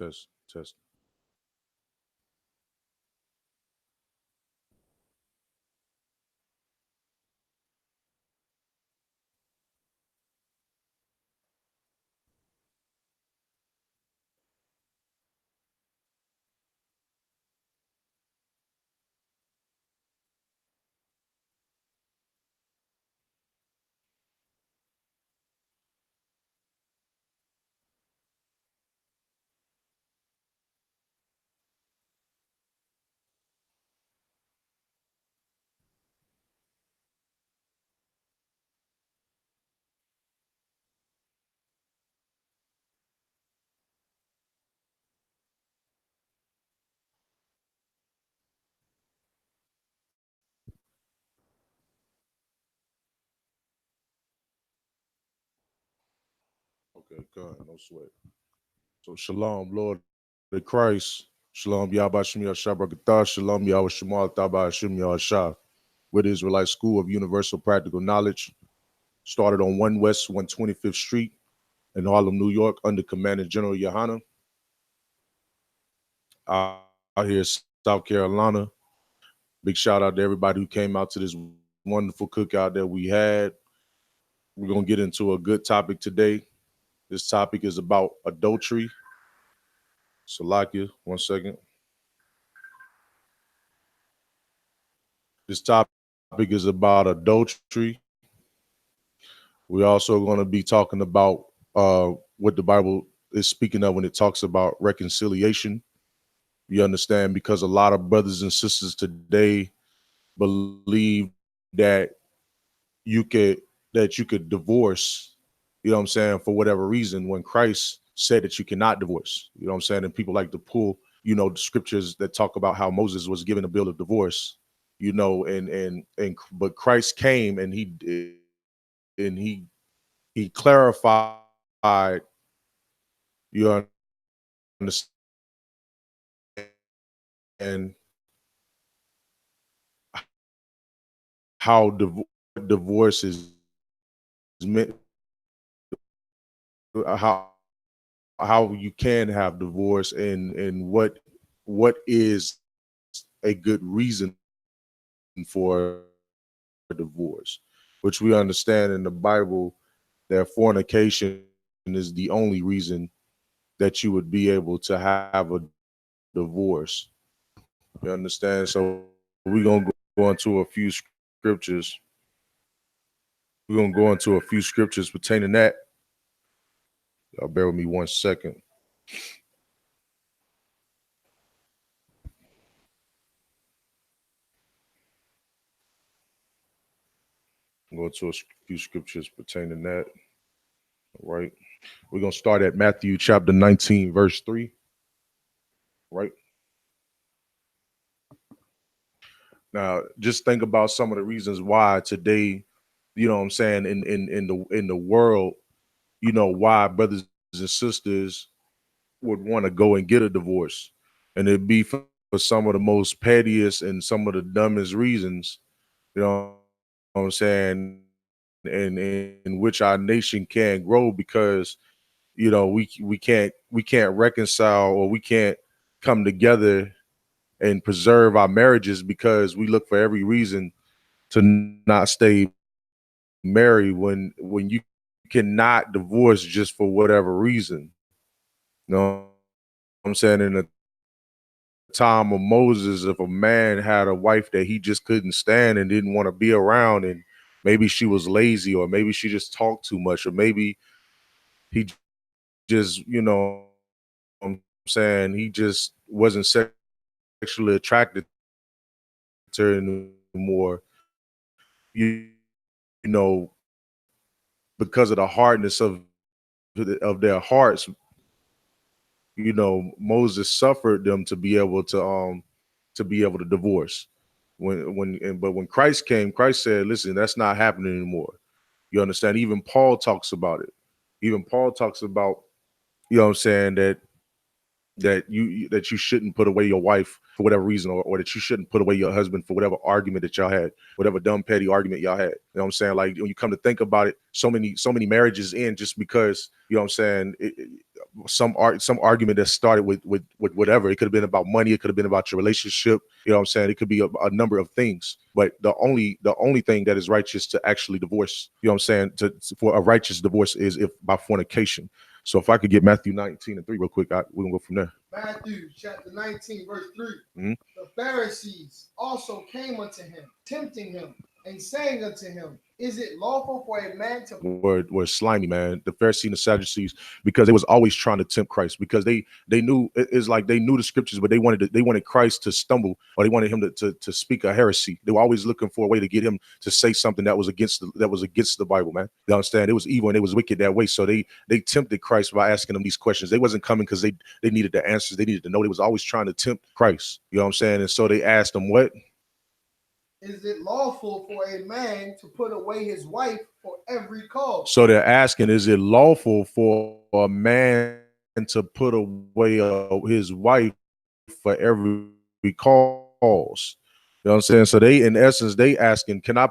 Test, test. Okay, good. No sweat. So shalom, Lord of Christ. Shalom, Yahba Shem Yahshabrakatah. Shalom, Yahweh Shemal Taba Shem Yahshah. With the Israelite School of Universal Practical Knowledge. Started on 1 West 125th Street in Harlem, New York, under Commander General YAHANNA. Out here in South Carolina. Big shout out to everybody who came out to this wonderful cookout that we had. We're going to get into a good topic today. This topic is about adultery. Salakia, 1 second. This topic is about adultery. We're also going to be talking about what the Bible is speaking of when it talks about reconciliation. You understand? Because a lot of brothers and sisters today believe that you could divorce, you know what I'm saying, for whatever reason, when Christ said that you cannot divorce. You know what I'm saying? And people like to pull, the scriptures that talk about how Moses was given a bill of divorce, but Christ came and he clarified, you understand, how divorce is meant, how you can have divorce, and what is a good reason for divorce, which we understand in the Bible that fornication is the only reason that you would be able to have a divorce. You understand? So we're going to go into a few scriptures. We're going to go into a few scriptures pertaining that. Y'all bear with me 1 second. Go to a few scriptures pertaining that. All right. We're going to start at Matthew chapter 19, verse 3. Right. Now, just think about some of the reasons why today, you know what I'm saying, in the world, why brothers and sisters would want to go and get a divorce. And it'd be for some of the most pettiest and some of the dumbest reasons, you know what I'm saying, and in which our nation can't grow because, we can't reconcile, or we can't come together and preserve our marriages because we look for every reason to not stay married when you cannot divorce just for whatever reason. You know what I'm saying? In the time of Moses, if a man had a wife that he just couldn't stand and didn't want to be around, and maybe she was lazy, or maybe she just talked too much, or maybe he just, what I'm saying, he just wasn't sexually attracted to her anymore, you know, because of the hardness of their hearts, Moses suffered them to be able to divorce. But when Christ came, Christ said, listen, that's not happening anymore. You understand? Even Paul talks about it. Even Paul talks about, you know what I'm saying, that you shouldn't put away your wife for whatever reason, or that you shouldn't put away your husband for whatever argument that y'all had, whatever dumb petty argument y'all had. You know what I'm saying? Like, when you come to think about it, so many marriages end just because, you know what I'm saying, some argument that started with whatever. It could have been about money. It could have been about your relationship. You know what I'm saying? It could be a number of things. But the only thing that is righteous to actually divorce, you know what I'm saying, for a righteous divorce is if by fornication. So if I could get Matthew 19:3 real quick, we can go from there. Matthew chapter 19, verse 3. Mm-hmm. The Pharisees also came unto him, tempting him, and saying unto him, is it lawful for a man to were slimy, man, the Pharisees and the Sadducees, because they was always trying to tempt Christ, because they knew, it's like they knew the scriptures, but they wanted Christ to stumble, or they wanted him to speak a heresy. They were always looking for a way to get him to say something that was against the Bible, man. You understand? It was evil and it was wicked that way. So they tempted Christ by asking him these questions. They wasn't coming because they needed the answers. They needed to know. They was always trying to tempt Christ. You know what I'm saying? And so they asked him, what? Is it lawful for a man to put away his wife for every cause? So they're asking, is it lawful for a man to put away his wife for every cause? You know what I'm saying? So they, in essence, they asking, can I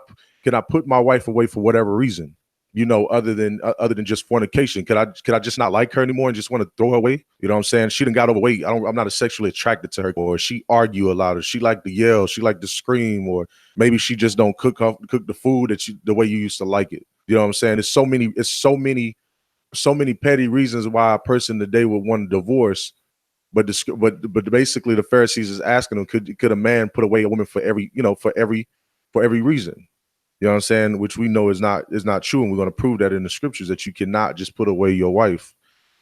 put my wife away for whatever reason? You know, other than just fornication. Could I just not like her anymore and just want to throw her away? You know what I'm saying? She done got overweight. I'm not sexually attracted to her, or she argue a lot, or she like to yell, she like to scream, or maybe she just don't cook the food the way you used to like it. You know what I'm saying? It's so many petty reasons why a person today would want a divorce. But basically the Pharisees is asking them, could a man put away a woman for every reason? You know what I'm saying? Which we know is not true, and we're going to prove that in the scriptures, that you cannot just put away your wife.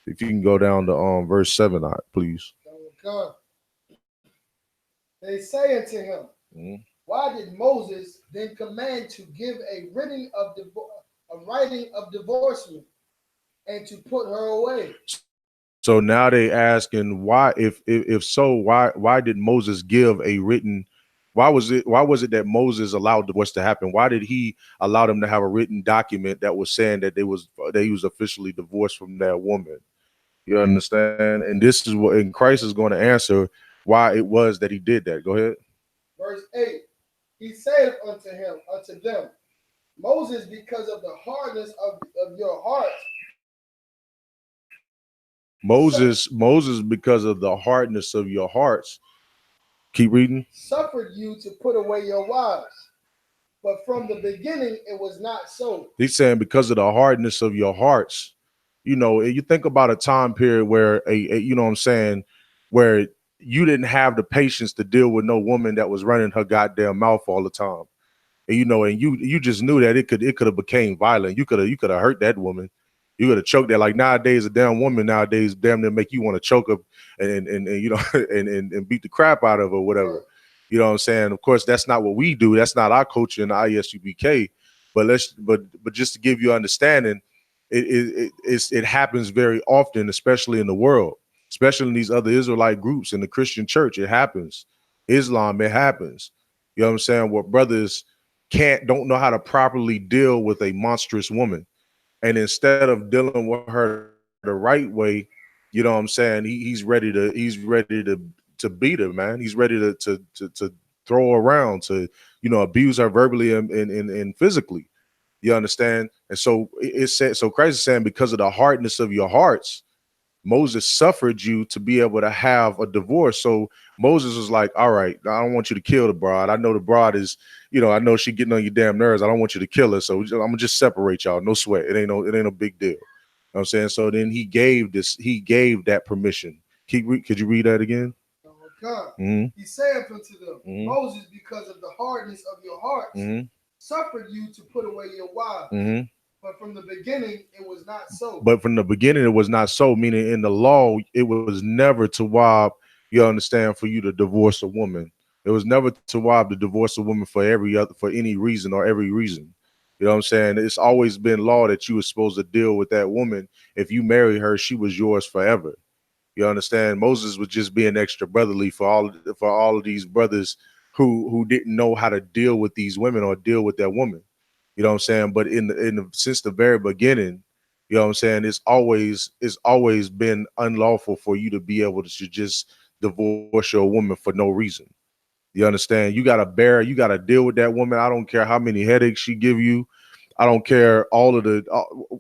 If you can go down to verse 7, please. God. They say unto him, mm-hmm. Why did Moses then command to give a writing of divorcement and to put her away? So now they asking why, if so, why did Moses give a written? Why was it that Moses allowed divorce to happen? Why did he allow them to have a written document that was saying that they was officially divorced from that woman? You understand? And this is what, and Christ is going to answer why it was that he did that. Go ahead. Verse 8. He said unto them, Moses, because of the hardness of your hearts. Moses, because of the hardness of your hearts. Keep reading. Suffered you to put away your wives, but from the beginning it was not so. He's saying because of the hardness of your hearts. You know, you think about a time period where you know what I'm saying, where you didn't have the patience to deal with no woman that was running her goddamn mouth all the time. And you know, and you just knew that it could have became violent. You could have hurt that woman. You could have choked that. Like nowadays, a damn woman nowadays damn near make you want to choke her and you know and beat the crap out of her or whatever. You know what I'm saying? Of course, that's not what we do. That's not our culture in the I.S.U.P.K. But just to give you understanding, it happens very often, especially in the world, especially in these other Israelite groups in the Christian church. It happens. Islam, it happens. You know what I'm saying? Where brothers don't know how to properly deal with a monstrous woman. And instead of dealing with her the right way, you know what I'm saying, he's ready to beat her, man. He's ready to throw her around, to, you know, abuse her verbally and physically. You understand? And so it said, so Christ is saying, because of the hardness of your hearts, Moses suffered you to be able to have a divorce. So Moses was like, all right, I don't want you to kill the bride. I know the bride is, you know, I know she getting on your damn nerves. I don't want you to kill her. So I'm gonna just separate y'all. No sweat. It ain't no big deal. You know what I'm saying? So then he gave that permission. Could you read that again? God. Mm-hmm. He said unto them, mm-hmm. Moses, because of the hardness of your hearts, mm-hmm. suffered you to put away your wives. Mm-hmm. But from the beginning, it was not so. But from the beginning, it was not so, meaning in the law, it was never to rob, you understand, for you to divorce a woman. It was never to rob to divorce a woman for any reason or every reason. You know what I'm saying? It's always been law that you were supposed to deal with that woman. If you marry her, she was yours forever. You understand? Moses was just being extra brotherly for all of these brothers who didn't know how to deal with these women or deal with that woman. You know what I'm saying? But since the very beginning, you know what I'm saying, it's always been unlawful for you to be able to just divorce your woman for no reason. You understand? You got to deal with that woman. I don't care how many headaches she give you. I don't care all of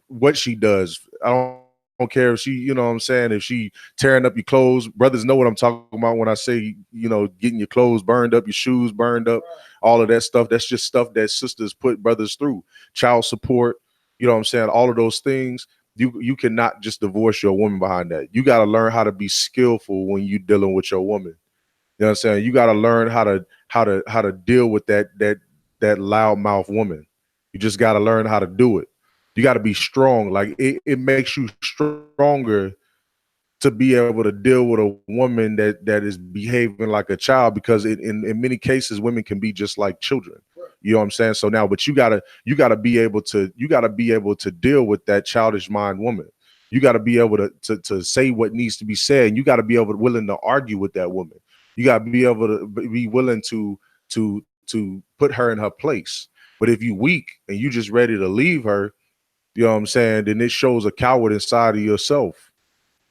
what she does. I don't don't care if she, you know what I'm saying, if she tearing up your clothes. Brothers know what I'm talking about when I say, you know, getting your clothes burned up, your shoes burned up, all of that stuff. That's just stuff that sisters put brothers through. Child support, you know what I'm saying, all of those things. You cannot just divorce your woman behind that. You got to learn how to be skillful when you dealing with your woman. You know what I'm saying? You got to learn how to deal with that loudmouth woman. You just got to learn how to do it. You got to be strong. Like it makes you stronger to be able to deal with a woman that is behaving like a child, because in many cases women can be just like children. You know what I'm saying? So now, but you gotta be able to deal with that childish mind woman. You gotta be able to say what needs to be said, and you gotta be able to willing to argue with that woman. You gotta be able to be willing to put her in her place. But if you weak and you just ready to leave her, you know what I'm saying, then it shows a coward inside of yourself.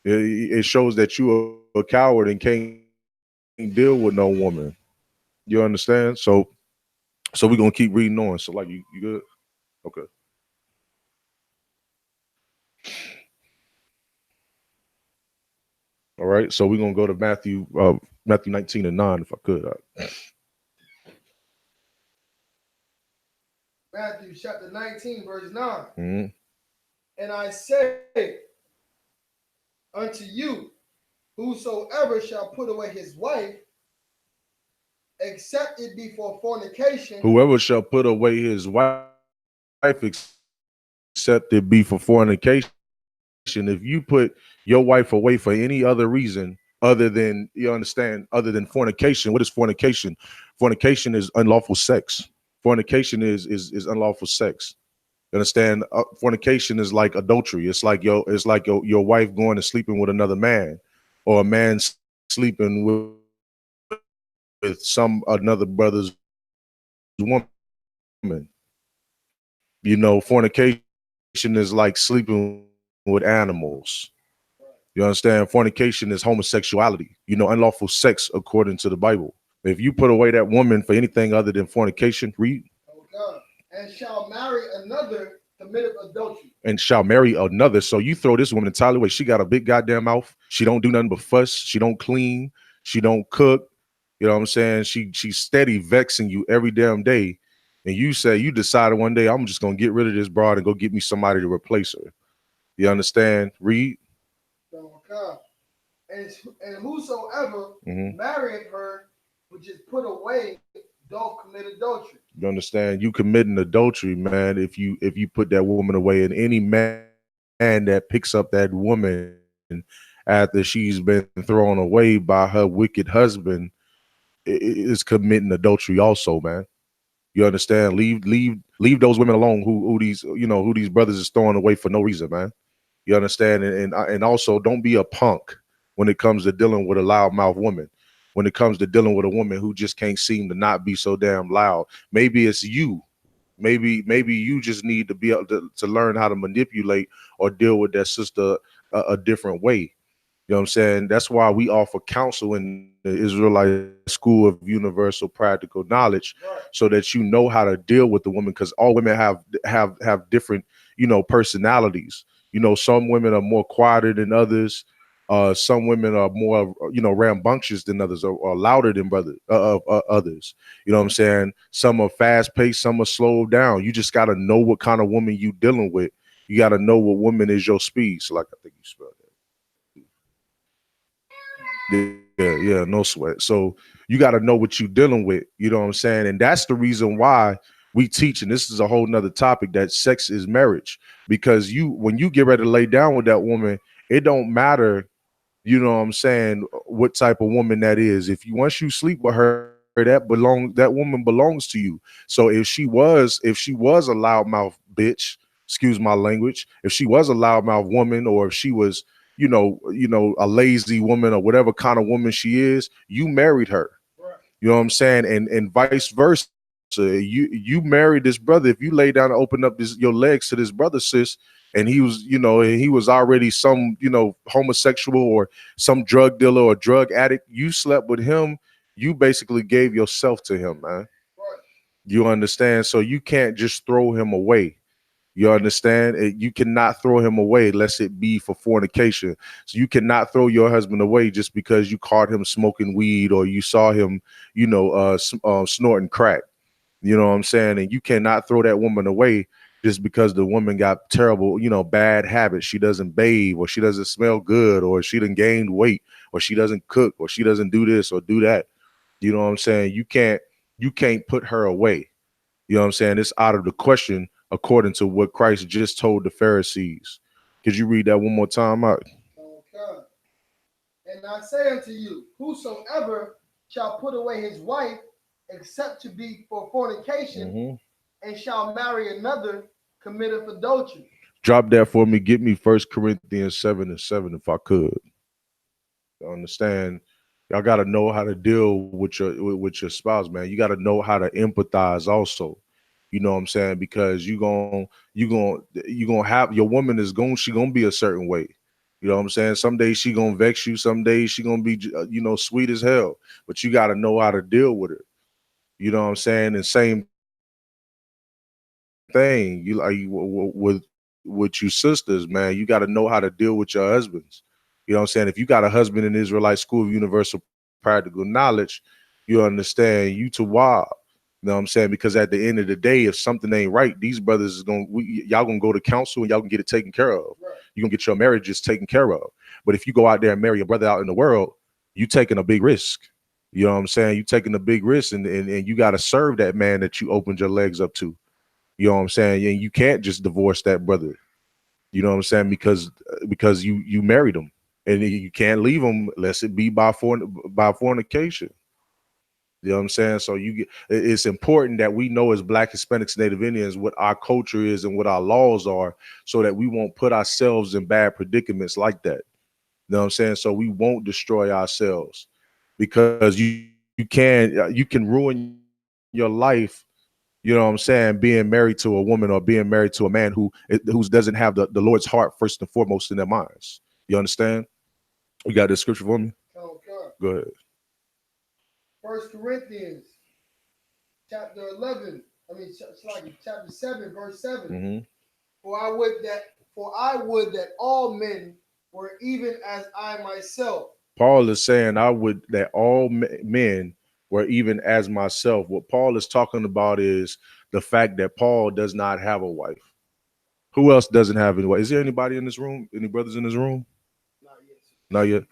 It shows that you are a coward and can't deal with no woman. You understand? So we're gonna keep reading on. So like you good? Okay. All right. So we're gonna go to Matthew 19 and 9, if I could. Matthew chapter 19, verse 9. Mm-hmm. And I say unto you, whosoever shall put away his wife, except it be for fornication. Whoever shall put away his wife, except it be for fornication. If you put your wife away for any other reason other than, you understand, other than fornication. What is fornication? Fornication is unlawful sex. Fornication is unlawful sex. You understand? Fornication is like adultery. It's like your wife going and sleeping with another man, or a man sleeping with some another brother's woman. You know, fornication is like sleeping with animals. You understand? Fornication is homosexuality, unlawful sex according to the Bible. If you put away that woman for anything other than fornication, read. Oh God. And shall marry another, committeth adultery. And shall marry another. So you throw this woman entirely away. She got a big goddamn mouth. She don't do nothing but fuss. She don't clean. She don't cook. You know what I'm saying? She's steady vexing you every damn day. And you decided one day, I'm just gonna get rid of this broad and go get me somebody to replace her. You understand? Read. Oh God. And whosoever marrieth her, which is put away, don't commit adultery. You understand? You committing adultery, man, if you put that woman away. And any man that picks up that woman after she's been thrown away by her wicked husband is committing adultery also, man. You understand? Leave those women alone who these brothers is throwing away for no reason, man. You understand? And also, don't be a punk when it comes to dealing with a loudmouth woman. When it comes to dealing with a woman who just can't seem to not be so damn loud. Maybe it's you. Maybe you just need to be able to learn how to manipulate or deal with that sister a different way. You know what I'm saying? That's why we offer counsel in the Israelite School of Universal Practical Knowledge, so that you know how to deal with the woman, because all women have different, personalities. Some women are more quieter than others. Some women are more, rambunctious than others, or louder than others. You know what I'm saying? Some are fast paced, some are slowed down. You just got to know what kind of woman you dealing with. You got to know what woman is your speed. So, like, I think you spelled that. Yeah, no sweat. So you got to know what you're dealing with. You know what I'm saying? And that's the reason why we teach, and this is a whole nother topic, that sex is marriage. Because when you get ready to lay down with that woman, it don't matter, you know what I'm saying, what type of woman that is. If you once you sleep with her, that woman belongs to you. So if she was a loudmouth bitch, excuse my language, if she was a loudmouth woman, or if she was, a lazy woman, or whatever kind of woman she is, you married her. Right. You know what I'm saying? And vice versa. You married this brother. If you lay down and open up your legs to this brother, sis, and he was already some, homosexual or some drug dealer or drug addict, you slept with him, you basically gave yourself to him, man. Right. You understand? So you can't just throw him away. You understand? You cannot throw him away lest it be for fornication. So you cannot throw your husband away just because you caught him smoking weed or you saw him, snorting crack. You know what I'm saying? And you cannot throw that woman away just because the woman got terrible, bad habits. She doesn't bathe, or she doesn't smell good, or she done gained weight, or she doesn't cook, or she doesn't do this or do that. You know what I'm saying? You can't put her away. You know what I'm saying? It's out of the question according to what Christ just told the Pharisees. Could you read that one more time out? Okay. And I say unto you, whosoever shall put away his wife, except to be for fornication, and shall marry another, committeth adultery. Drop that for me. Get me 1 Corinthians 7:7 if I could. Understand? Y'all got to know how to deal with your spouse, man. You got to know how to empathize also. You know what I'm saying? Because you gonna have your woman she gonna be a certain way. You know what I'm saying? Some days she gonna vex you. Some days she gonna be sweet as hell. But you got to know how to deal with it. You know what I'm saying? And same thing, with you sisters, man. You got to know how to deal with your husbands. You know what I'm saying? If you got a husband in the Israelite School of Universal Practical Knowledge, you understand you to wild. You know what I'm saying? Because at the end of the day, if something ain't right, these brothers is y'all gonna go to counsel and y'all can get it taken care of. Right. You're gonna get your marriages taken care of. But if you go out there and marry a brother out in the world, you taking a big risk. You know what I'm saying? You taking a big risk, and you got to serve that man that you opened your legs up to. You know what I'm saying? And you can't just divorce that brother. You know what I'm saying? Because you married him, and you can't leave him unless it be by fornication. You know what I'm saying? So it's important that we know as Black, Hispanics, Native Indians what our culture is and what our laws are, so that we won't put ourselves in bad predicaments like that. You know what I'm saying? So we won't destroy ourselves, because you can ruin your life. You know what I'm saying? Being married to a woman or being married to a man who doesn't have the Lord's heart first and foremost in their minds. You understand? You got the scripture for me? Okay. Go ahead. 1 Corinthians chapter 11. It's like chapter 7, verse 7. Mm-hmm. For I would that all men were even as I myself. Paul is saying, I would that all men were even as myself. What Paul is talking about is the fact that Paul does not have a wife. Who else doesn't have any wife? Is there anybody in this room? Any brothers in this room? Not yet. Not yet.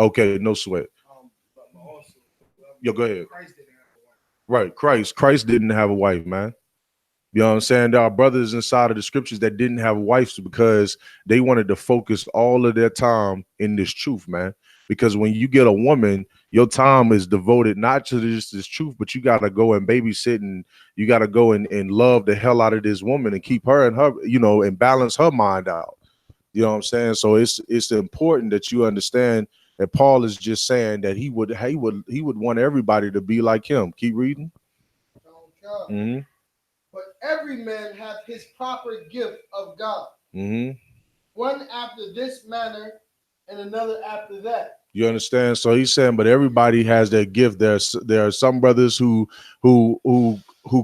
Okay, no sweat. But also, Yo, go ahead. Christ didn't have a wife. Right, Christ didn't have a wife, man. You know what I'm saying? There are brothers inside of the scriptures that didn't have wives because they wanted to focus all of their time in this truth, man. Because when you get a woman, your time is devoted not to this truth, but you got to go and babysit, and you got to go and love the hell out of this woman and keep her and her, and balance her mind out. You know what I'm saying? So it's important that you understand that Paul is just saying that he would want everybody to be like him. Keep reading. Okay. Mm-hmm. But every man hath his proper gift of God. Mm-hmm. One after this manner, and another after that. You understand? So he's saying, but everybody has their gift. There are some brothers who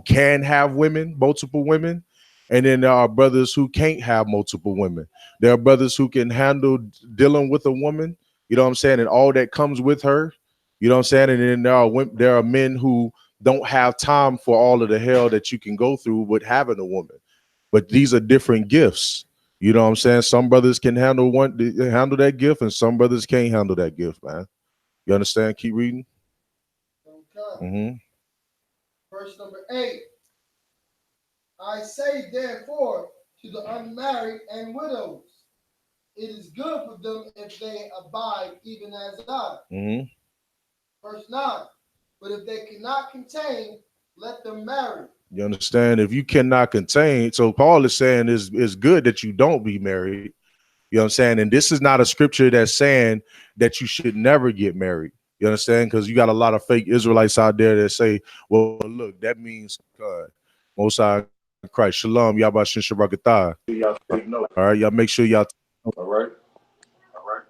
can have women, multiple women, and then there are brothers who can't have multiple women. There are brothers who can handle dealing with a woman. You know what I'm saying, and all that comes with her. You know what I'm saying, and then there are men who don't have time for all of the hell that you can go through with having a woman. But these are different gifts. You know what I'm saying? Some brothers can handle that gift, and some brothers can't handle that gift, man. You understand? Keep reading. Okay. Mm-hmm. Verse number 8. I say therefore to the unmarried and widows, it is good for them if they abide even as I. Mm-hmm. Verse 9. But if they cannot contain, let them marry. You understand? If you cannot contain, so Paul is saying it's good that you don't be married. You know what I'm saying? And this is not a scripture that's saying that you should never get married. You understand? Because you got a lot of fake Israelites out there that say, well, look, that means God. Most High Christ. Shalom, Yabba Shin Shabrakatah. All right, y'all make sure y'all. All right.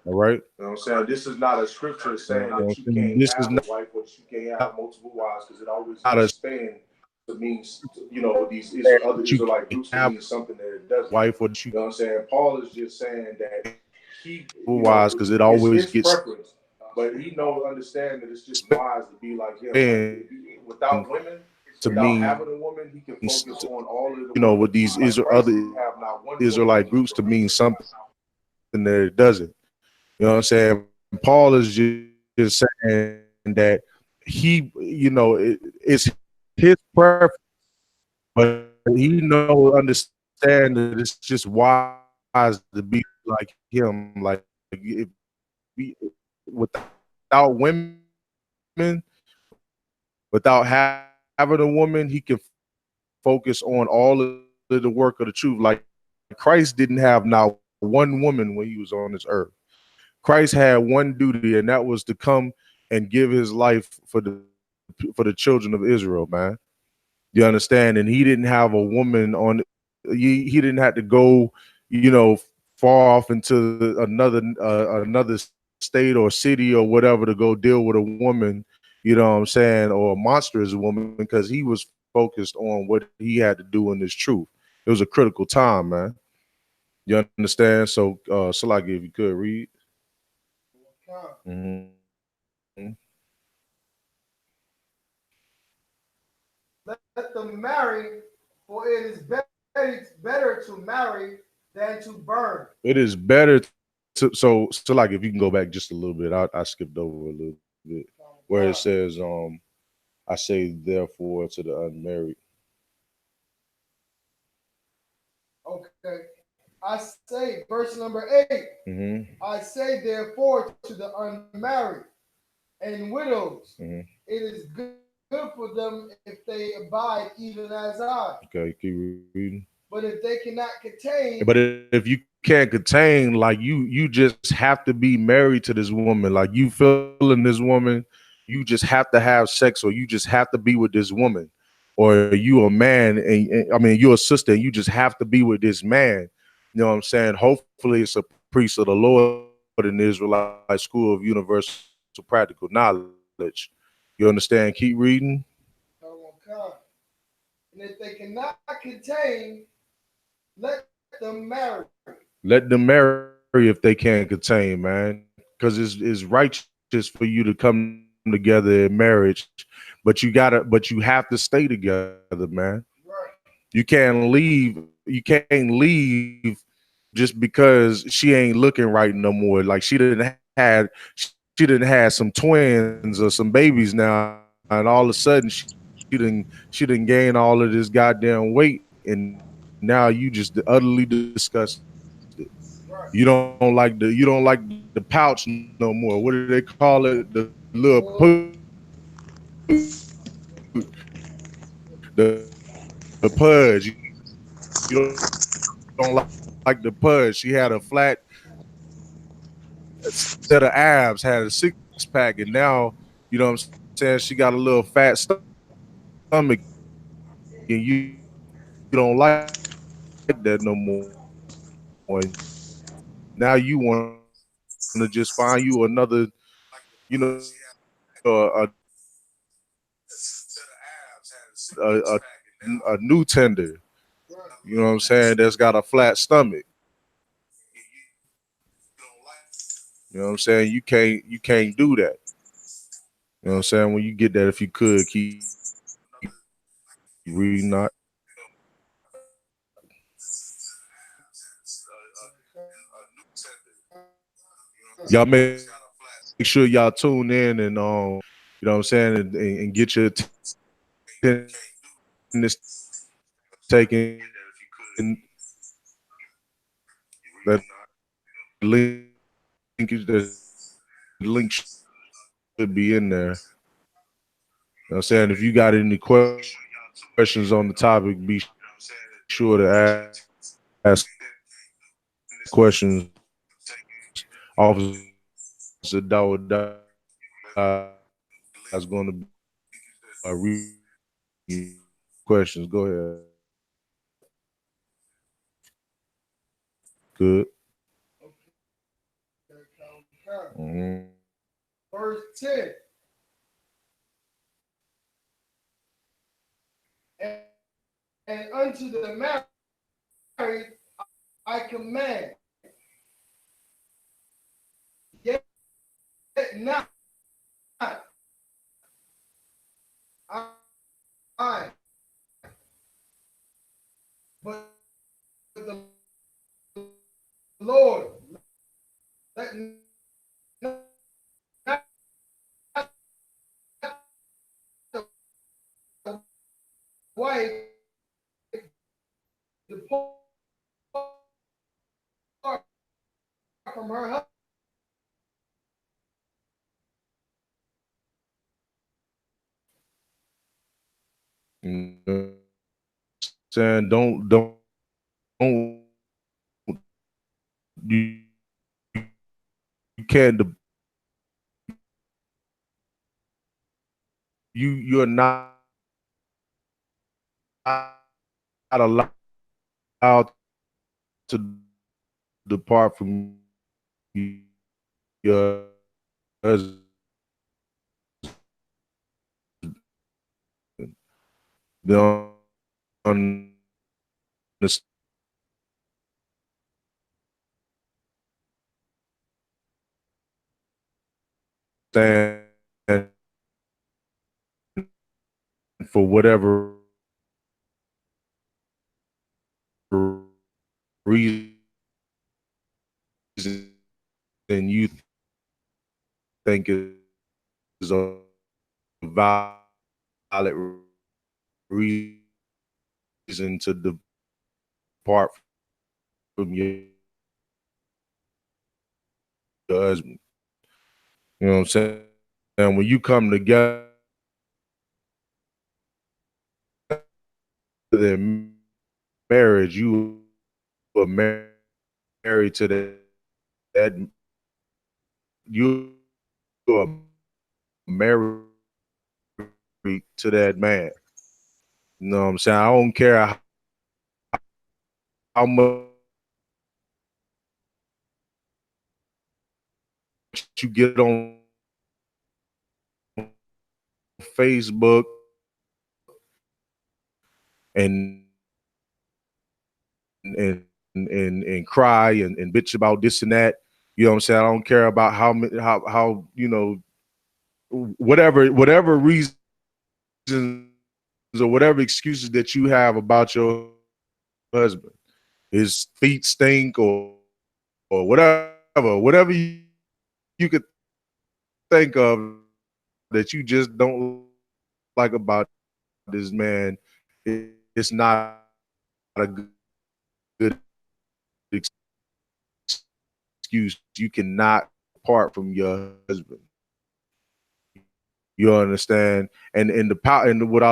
All right. You know what I'm saying? This is not a scripture saying that you can't This is have not a wife or that you can't have multiple wives, because it always expands to mean, with these other that you Israelite can groups to have mean something that it a doesn't. wife or that You you know what I'm saying? Paul is just saying that he, wise because it it's always his gets preference, but he understand that it's just wise to be like him. Like spanned if he, without women, to without mean, having a woman, he can focus on all of the work with of the these truth. Like Other Christ didn't have not one woman Israelite when he was groups the to mean reason. something that it doesn't. You know what I'm saying? Paul is just saying that it's his preference, but he understand that it's just wise to be like him. Like if without women, without having a woman, he can focus on all of the work of the truth. Like Christ didn't have not one woman when he was on this earth. Christ had one duty, and that was to come and give his life for the children of Israel, man. You understand? And he didn't have a woman on. He didn't have to go, far off into another state or city or whatever to go deal with a woman. You know what I'm saying, or a monstrous woman, because he was focused on what he had to do in this truth. It was a critical time, man. You understand? So, Salaki, if you could read. Mm-hmm. let them marry, for it is better to marry than to burn. It is better so like if you can go back just a little bit, I skipped over a little bit where it says I say therefore to the unmarried. Okay. I say, verse number 8, Mm-hmm. I say therefore to the unmarried and widows, Mm-hmm. it is good for them if they abide even as I. Okay, keep reading. But if they cannot contain, But if you can't contain, like you just have to be married to this woman. Like you feeling this woman, you just have to have sex, or you just have to be with this woman. Or you a man, and I mean you're a sister, and you just have to be with this man. You know what I'm saying? Hopefully it's a priest of the Lord in the Israelite School of Universal Practical Knowledge. You understand? Keep reading. come on, come. And if they cannot contain, let them marry. Let them marry if they can't contain, man. Because it's righteous for you to come together in marriage, but you have to stay together, man. You Right. can't leave just because she ain't looking right no more. Like she didn't had some twins or some babies now, and all of a sudden she didn't gain all of this goddamn weight, and now you just utterly disgusted. You don't like the Right. pouch no more. What do they call it? The little pud, Oh, the pudge. You don't like the pudge. She had a flat set of abs, had a six pack, and now you know what I'm saying. She got a little fat stomach, and you don't like that no more. Now you want to just find you another, you know, a new tender. right. You know what I'm saying? That's got a flat stomach. You know what I'm saying? You can't do that. You know what I'm saying? When you get that, if you could keep reading that. Y'all make sure y'all tune in and you know what I'm saying, and get your attendance taken. That link should be in there. You know what I'm saying? If you got any questions on the topic, be sure to ask questions. Officer Dawah is going to be reading questions. Go ahead. Good. Okay, come, come. Mm-hmm. Verse 10. and unto the married I command, yet not I, but the Lord. Let not the wife depart from her husband. You know, saying don't you can't you're not allowed to depart from your husband. They don't understand for whatever reason you think is a valid reason to depart from your husband. You know what I'm saying? And when you come together in marriage, you are married to that you are married to that man. You know what I'm saying? I don't care how much you get on Facebook and and cry and bitch about this and that. You know what I'm saying? I don't care about how you know whatever reasons or whatever excuses that you have about your husband. His feet stink or whatever you could think of that you just don't like about this man. It's not a good excuse. You cannot part from your husband. You understand? And the power and what I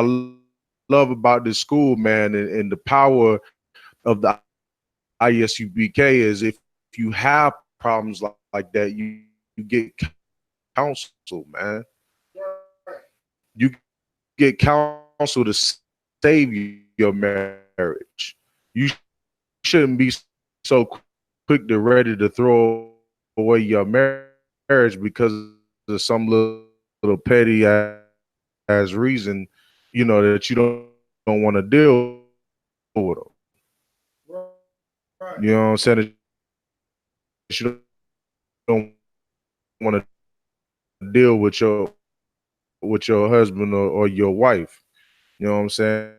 love about this school, man, and the power of the I.S.U.P.K is if you have problems like that, you get counsel, man. You get counsel to save your marriage. You shouldn't be so quick to ready to throw away your marriage because of some little petty ass reason, you know, that you don't want to deal with them. Right. You know what I'm saying? That you don't want to deal with your husband or your wife. You know what I'm saying?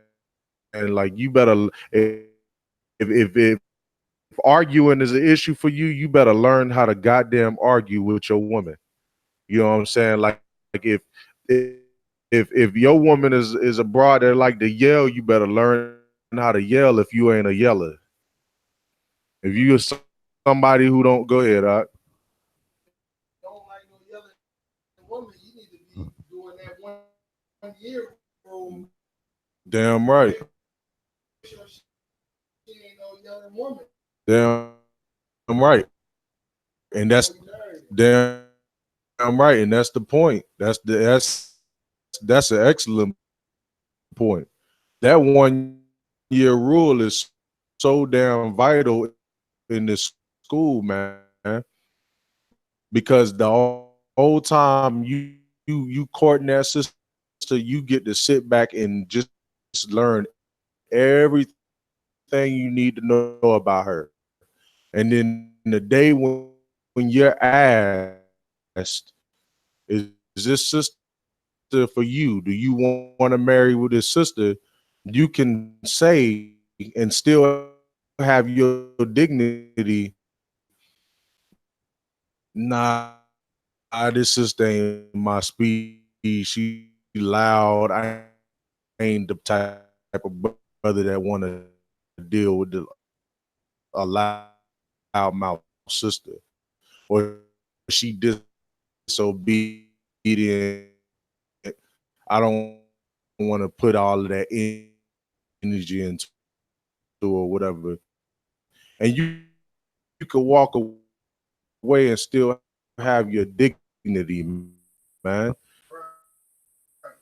And like you better if arguing is an issue for you, you better learn how to goddamn argue with your woman. You know what I'm saying? Like if your woman is a broad that like to yell, you better learn how to yell if you ain't a yeller. If you are somebody who don't go ahead, Don't like no yelling woman. You need to be doing that 1 year rule. damn right. Make sure she ain't no yelling woman. Damn right. And that's damn right. And that's the point. That's an excellent point. That 1 year rule is so damn vital in this school, man. Because the whole time you courting that sister, you get to sit back and just learn everything you need to know about her. And then the day when you're asked, is this sister for you? Do you want to marry with this sister? You can say and still have your dignity, nah, this sister ain't my speed. She loud. I ain't the type of brother that want to deal with a loudmouth sister. Or she disobedient. I don't want to put all of that energy into her, whatever. And you could walk away and still have your dignity, man.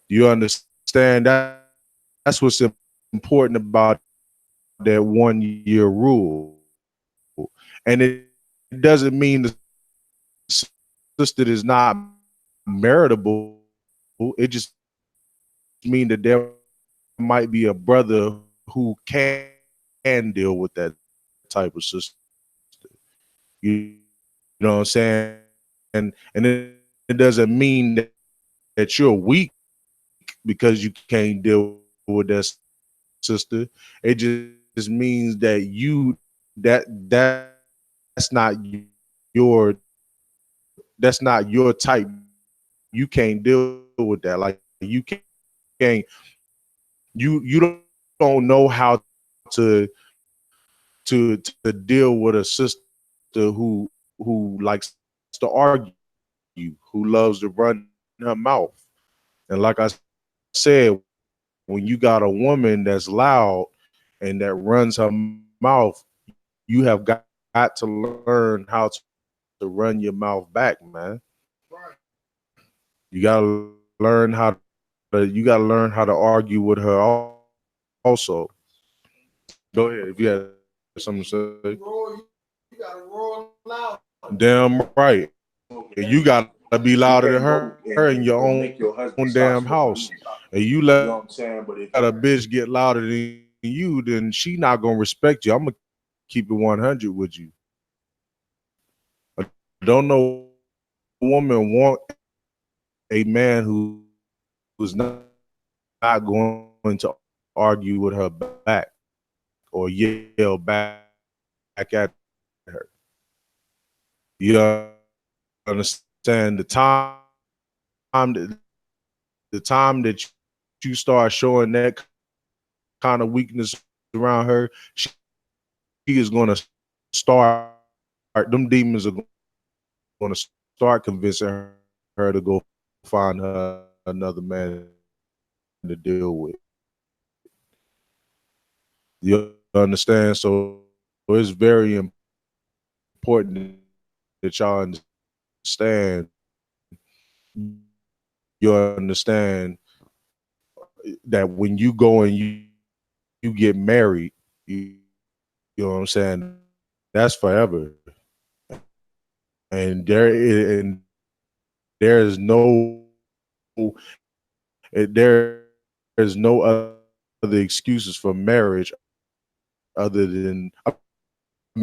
You understand? That's what's important about that 1 year rule. And it doesn't mean the sister is not marriageable. It just means that there might be a brother who can deal with that type of sister. You know what I'm saying? And it doesn't mean that you're weak because you can't deal with that sister. It just means that that's not your type. You can't deal with that. Like you don't know how to deal with a sister who likes to argue, who loves to run her mouth. And like I said, when you got a woman that's loud and that runs her mouth, you have got to learn how to run your mouth back, man. Right. You gotta learn how to argue with her also. Go ahead if you had something to say. You gotta roll loud. Damn right. You gotta be louder than her in your own damn house. And you let a bitch get louder than you, then she not gonna respect you. I'm gonna keep it 100 with you. Don't no woman want a man who's not going to argue with her back or yell back at her. You understand the time that you start showing that kind of weakness around her, she is going to start them demons are going to start convincing her to go find her another man to deal with. You understand? So it's very important that y'all understand you understand that when you go and you get married, you know what I'm saying, that's forever. And there's no other excuses for marriage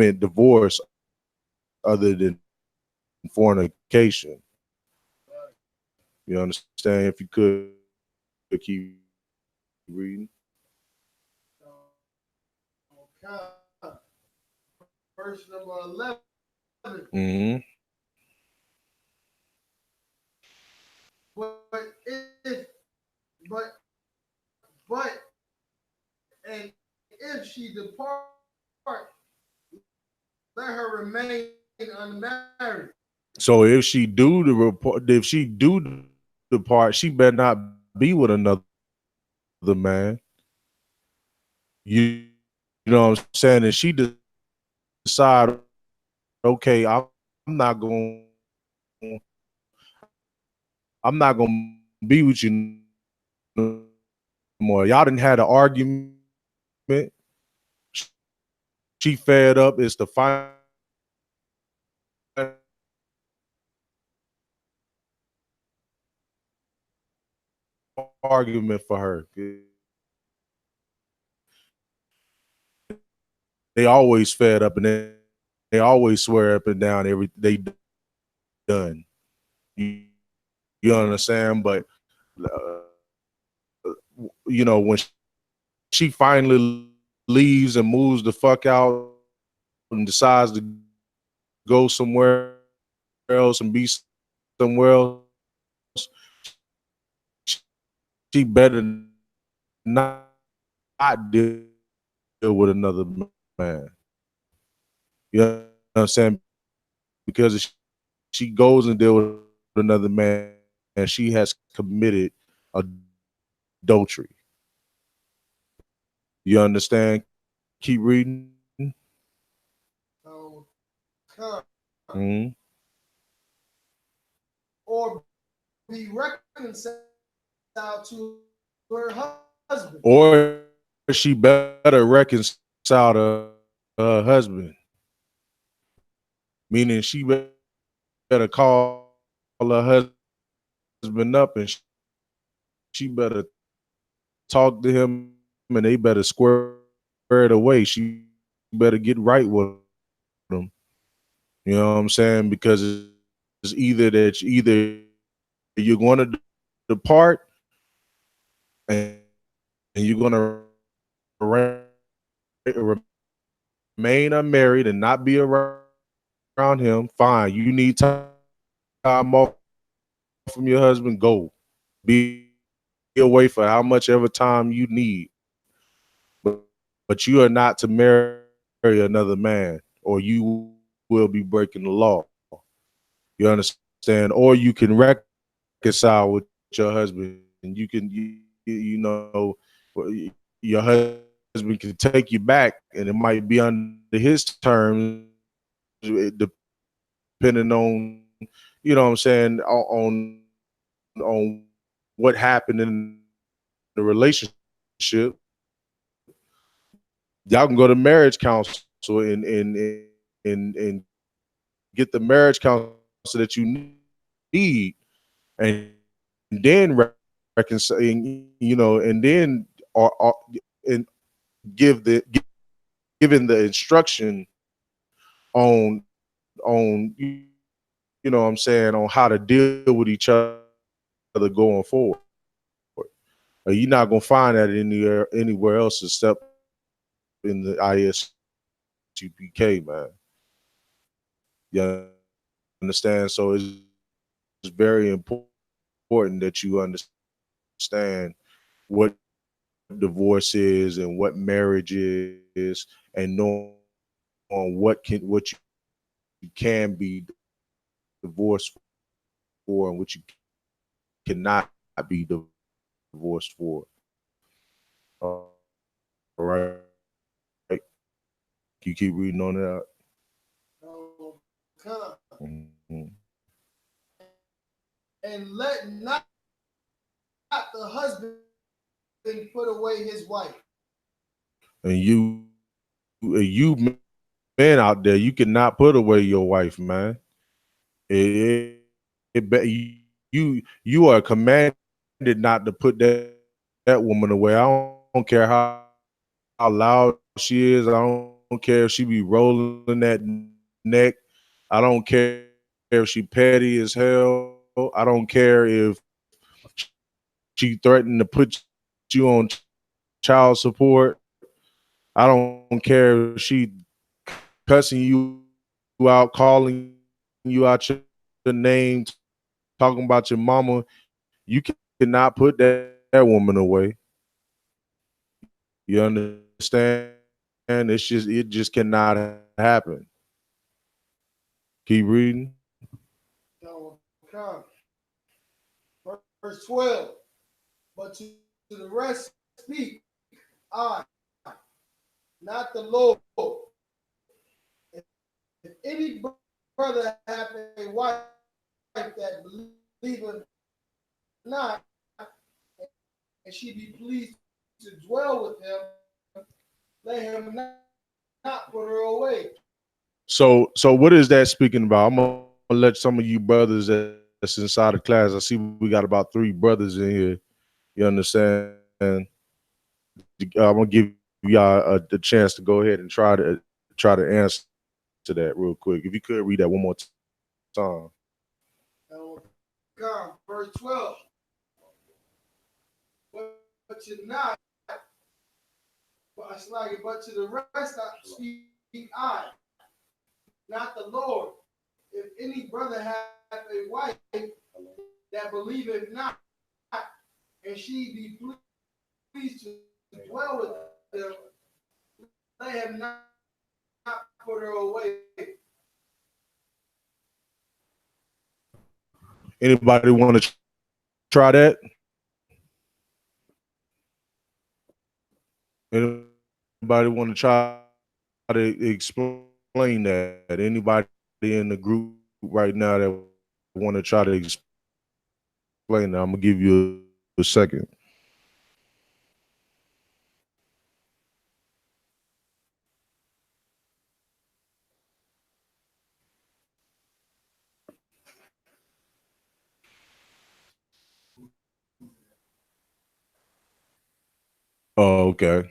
divorce other than fornication. You understand? If you could keep reading. Okay. Verse number 11. Mm-hmm. But if, but, and if she depart, let her remain unmarried. So if she do depart, she better not be with another man. You know what I'm saying? And she decide, okay, I'm not going to be with you no more. Y'all didn't had an argument. She fed up. It's the final argument for her. It's like, okay, they always fed up and they always swear up and down they done. You understand? But you know, when she finally leaves and moves the fuck out and decides to go somewhere else and be somewhere else, she better not deal with another man. You understand? Because if she goes and deal with another man, she has committed adultery. You understand? Keep reading. So, come. Mm-hmm. Or be reconciled to her husband. Or she better reconcile to her husband. Meaning she better call her husband up and she better talk to him and they better square it away. She better get right with him. You know what I'm saying? Because either you're going to depart and you're going to remain unmarried and not be around him. Fine. You need time off from your husband. Go. Be away for how much ever time you need. But you are not to marry another man, or you will be breaking the law. You understand? Or you can reconcile with your husband. Your husband can take you back, and it might be under his terms, depending on, what I'm saying, on what happened in the relationship. Y'all can go to marriage counsel and get the marriage counsel that you need, and then reconcile, and given the instruction on what I'm saying, on how to deal with each other going forward. You're not gonna find that anywhere else except in the ISUPK, man. You understand? So it's very important that you understand what divorce is and what marriage is, and knowing what you can be divorced for and what you cannot be divorced for. All right, you keep reading on that. So, come. Mhm. And let not the husband put away his wife. And you men out there, you cannot put away your wife, man. You are commanded not to put that woman away. I don't care how loud she is. I don't care if she be rolling that neck. I don't care if she petty as hell. I don't care if she on child support. I don't care if she threatened to put you on child support. I don't care if she cussing you out, calling you out your name, talking about your mama. You cannot put that woman away. You understand? It just cannot happen. Keep reading. So, come. Verse 12. But to the rest speak I, not the Lord. If any brother have a wife that believeth not, and she be pleased to dwell with him, let him not put her away. So what is that speaking about? I'm gonna let some of you brothers that's inside the class. I see we got about 3 brothers in here. You understand? I'm gonna give y'all the chance to go ahead and try to try to answer that real quick. If you could read that one more time. God, verse 12. But to not, but to the rest I speak I, not the Lord. If any brother hath a wife that believeth not, and she be pleased to dwell with them, let him not put her away. Anybody want to try that? Anybody want to try to explain that? Anybody in the group right now that want to try to explain that? I'm gonna give you a second. Oh, okay.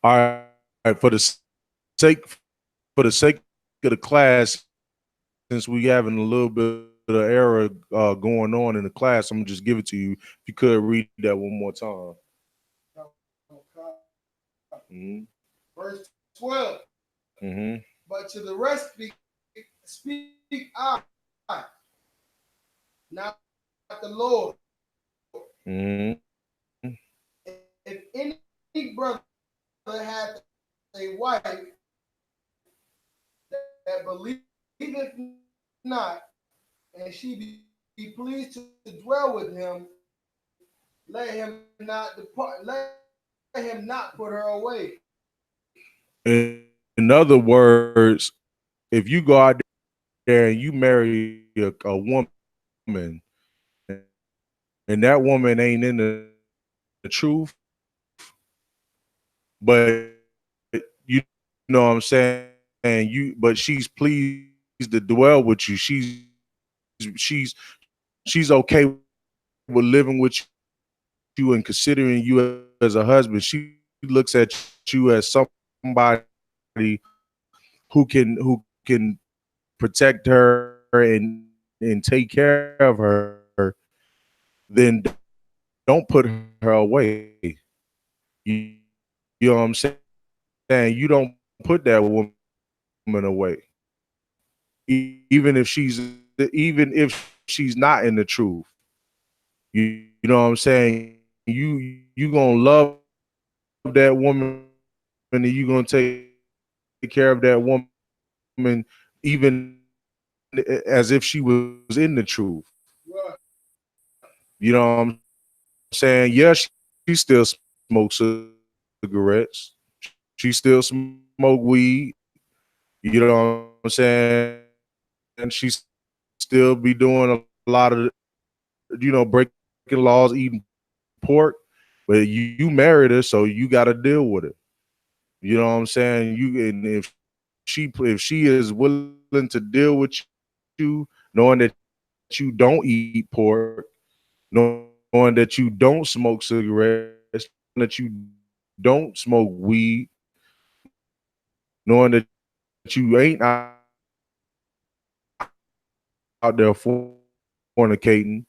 All right. For the sake of the class, since we having a little bit of error going on in the class, I'm gonna just give it to you. If you could read that one more time. Mm-hmm. Verse 12. Mm-hmm. But to the rest speak I, not the Lord. Mm-hmm. If any brother hath a wife that believeth not, and she be pleased to dwell with him, let him not depart. Let him not put her away. In other words, if you go out there and you marry a woman, and that woman ain't in the truth, but you know what I'm saying, but she's pleased to dwell with you. She's she's okay with living with you and considering you as a husband. She looks at you as somebody who can protect her and take care of her, then don't put her away. You know what I'm saying? You don't put that woman away. Even if she's not in the truth. You know what I'm saying? You gonna love that woman and you gonna take care of that woman even as if she was in the truth. Right. You know what I'm saying? Yeah, she still smokes cigarettes. She still smoke weed. You know what I'm saying? She still be doing a lot of, breaking laws, eating pork. But you married her, so you got to deal with it. You know what I'm saying? You and if she is willing to deal with you, knowing that you don't eat pork, knowing that you don't smoke cigarettes, knowing that you don't smoke weed, knowing that you ain't out there fornicating, then